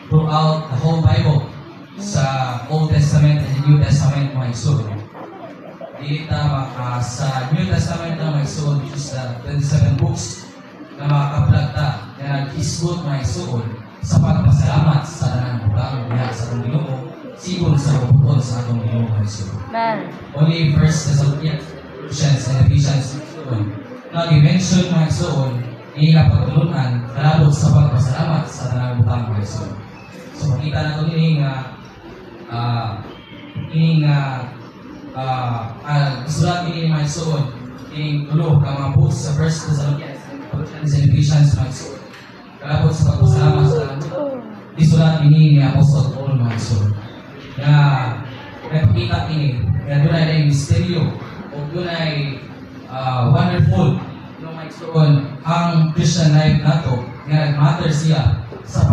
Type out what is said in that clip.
throughout the whole Bible sa Old Testament and New Testament mga igsoon. Dito sa New Testament na mga igsoon, which is the 27 books na mga kaplagta na nag-isgot mga igsoon sa pagpasalamat sa tanang butang diha sa atong Ginoo, sigon sa pagpupon sa atong Ginoo mga igsoon. Only 1 Thessalonians and Ephesians nag-mention mga igsoon ila pagtulunan kalabot sa pagpasalamat sa tanang butang mga igsoon. So makita nato ini nga surat ini mga igsoon ining tulo ka mga books sa 1 Thessalonians and Ephesians mga igsoon kalabot sa pagpasalamat sa tanang butang. Isulat ini ni Apostol Paul mga igsoon na nagpakita ini na doon ay misteryo o doon ay wonderful no mga igsoon ang Christian life nato nga nag-matter siya sa